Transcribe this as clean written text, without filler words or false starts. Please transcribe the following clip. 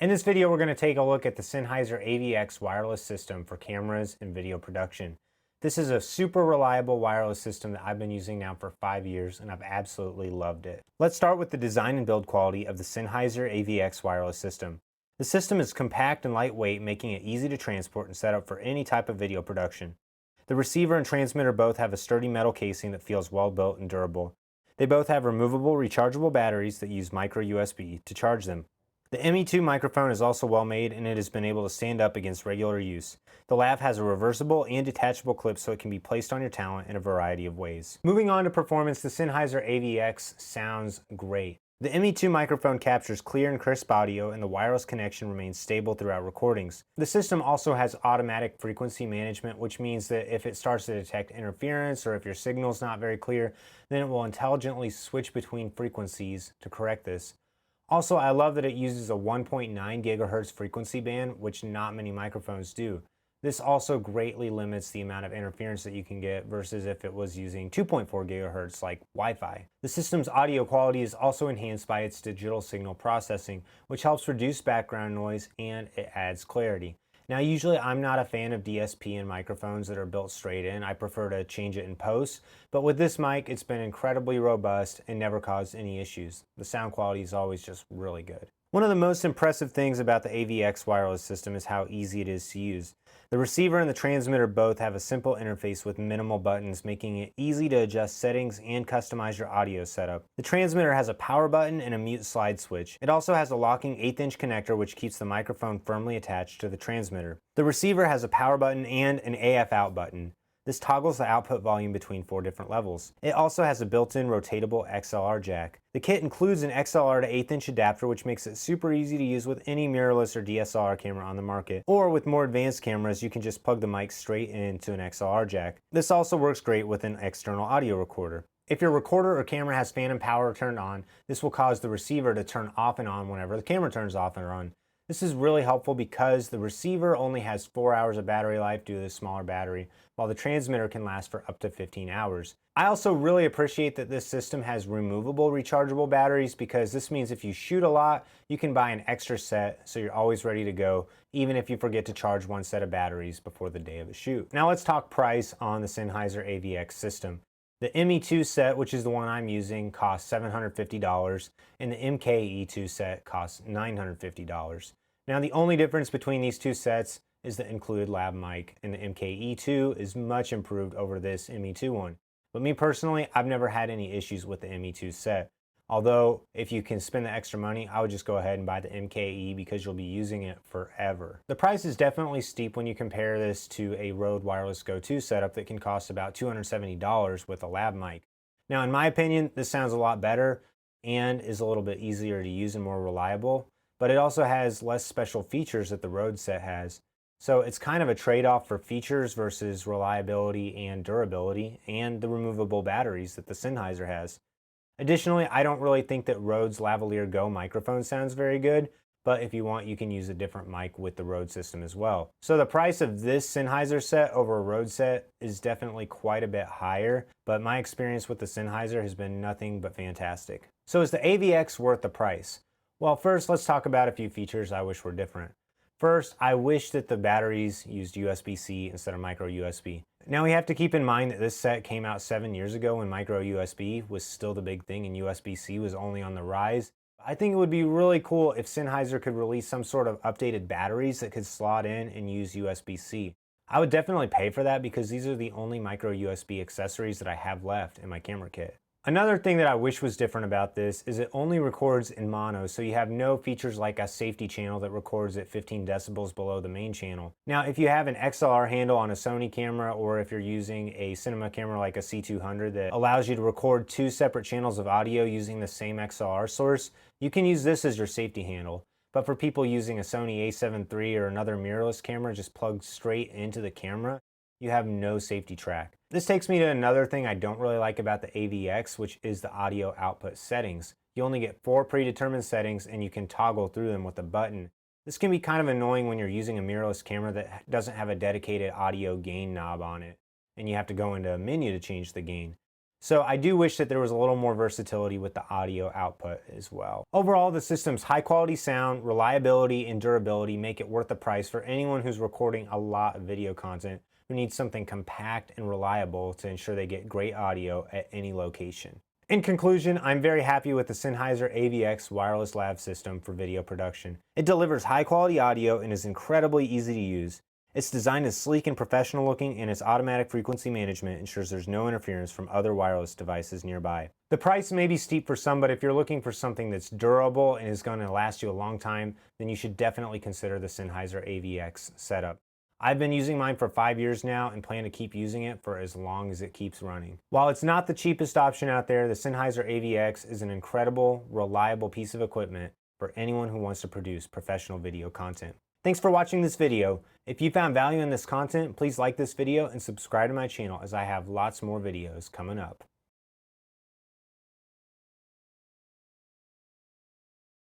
In this video, we're going to take a look at the Sennheiser AVX wireless system for cameras and video production. This is a super reliable wireless system that I've been using now for 5 years, and I've absolutely loved it. Let's start with the design and build quality of the Sennheiser AVX wireless system. The system is compact and lightweight, making it easy to transport and set up for any type of video production. The receiver and transmitter both have a sturdy metal casing that feels well built and durable. They both have removable rechargeable batteries that use micro USB to charge them. The ME2 microphone is also well made, and it has been able to stand up against regular use. The lav has a reversible and detachable clip, so it can be placed on your talent in a variety of ways. Moving on to performance, the Sennheiser AVX sounds great. The ME2 microphone captures clear and crisp audio, and the wireless connection remains stable throughout recordings. The system also has automatic frequency management, which means that if it starts to detect interference or if your signal's not very clear, then it will intelligently switch between frequencies to correct this. Also, I love that it uses a 1.9 gigahertz frequency band, which not many microphones do. This also greatly limits the amount of interference that you can get versus if it was using 2.4 gigahertz like Wi-Fi. The system's audio quality is also enhanced by its digital signal processing, which helps reduce background noise and it adds clarity. Now, usually I'm not a fan of DSP in microphones that are built straight in. I prefer to change it in post, but with this mic, it's been incredibly robust and never caused any issues. The sound quality is always just really good. One of the most impressive things about the AVX wireless system is how easy it is to use. The receiver and the transmitter both have a simple interface with minimal buttons, making it easy to adjust settings and customize your audio setup. The transmitter has a power button and a mute slide switch. It also has a locking 1/8-inch connector which keeps the microphone firmly attached to the transmitter. The receiver has a power button and an AF out button. This toggles the output volume between 4 different levels. It also has a built-in rotatable XLR jack. The kit includes an XLR to 1/8-inch adapter, which makes it super easy to use with any mirrorless or DSLR camera on the market. Or with more advanced cameras, you can just plug the mic straight into an XLR jack. This also works great with an external audio recorder. If your recorder or camera has phantom power turned on, this will cause the receiver to turn off and on whenever the camera turns off and on. This is really helpful because the receiver only has 4 hours of battery life due to the smaller battery, while the transmitter can last for up to 15 hours. I also really appreciate that this system has removable rechargeable batteries because this means if you shoot a lot, you can buy an extra set so you're always ready to go, even if you forget to charge one set of batteries before the day of the shoot. Now let's talk price on the Sennheiser AVX system. The ME2 set, which is the one I'm using, costs $750, and the MKE2 set costs $950. Now, the only difference between these two sets is the included lav mic, and the MKE2 is much improved over this ME2 one. But me personally, I've never had any issues with the ME2 set. Although, if you can spend the extra money, I would just go ahead and buy the MKE because you'll be using it forever. The price is definitely steep when you compare this to a Rode Wireless Go 2 setup that can cost about $270 with a lav mic. Now, in my opinion, this sounds a lot better and is a little bit easier to use and more reliable, but it also has less special features that the Rode set has. So it's kind of a trade-off for features versus reliability and durability and the removable batteries that the Sennheiser has. Additionally, I don't really think that Rode's lavalier Go microphone sounds very good, but if you want, you can use a different mic with the Rode system as well. So the price of this Sennheiser set over a Rode set is definitely quite a bit higher, but my experience with the Sennheiser has been nothing but fantastic. So is the AVX worth the price? Well, first, let's talk about a few features I wish were different. First, I wish that the batteries used USB-C instead of micro USB. Now we have to keep in mind that this set came out 7 years ago when micro USB was still the big thing and USB-C was only on the rise. I think it would be really cool if Sennheiser could release some sort of updated batteries that could slot in and use USB-C. I would definitely pay for that because these are the only micro USB accessories that I have left in my camera kit. Another thing that I wish was different about this is it only records in mono, so you have no features like a safety channel that records at 15 decibels below the main channel. Now, if you have an XLR handle on a Sony camera, or if you're using a cinema camera like a C200 that allows you to record 2 separate channels of audio using the same XLR source, you can use this as your safety handle. But for people using a Sony a7 III or another mirrorless camera just plugged straight into the camera, you have no safety track. This takes me to another thing I don't really like about the AVX, which is the audio output settings. You only get 4 predetermined settings and you can toggle through them with a button. This can be kind of annoying when you're using a mirrorless camera that doesn't have a dedicated audio gain knob on it, and you have to go into a menu to change the gain. So I do wish that there was a little more versatility with the audio output as well. Overall, the system's high quality sound, reliability, and durability make it worth the price for anyone who's recording a lot of video content who needs something compact and reliable to ensure they get great audio at any location. In conclusion, I'm very happy with the Sennheiser AVX wireless lav system for video production. It delivers high quality audio and is incredibly easy to use. Its design is sleek and professional looking, and its automatic frequency management ensures there's no interference from other wireless devices nearby. The price may be steep for some, but if you're looking for something that's durable and is going to last you a long time, then you should definitely consider the Sennheiser AVX setup. I've been using mine for 5 years now and plan to keep using it for as long as it keeps running. While it's not the cheapest option out there, the Sennheiser AVX is an incredible, reliable piece of equipment for anyone who wants to produce professional video content. Thanks for watching this video. If you found value in this content, please like this video and subscribe to my channel as I have lots more videos coming up.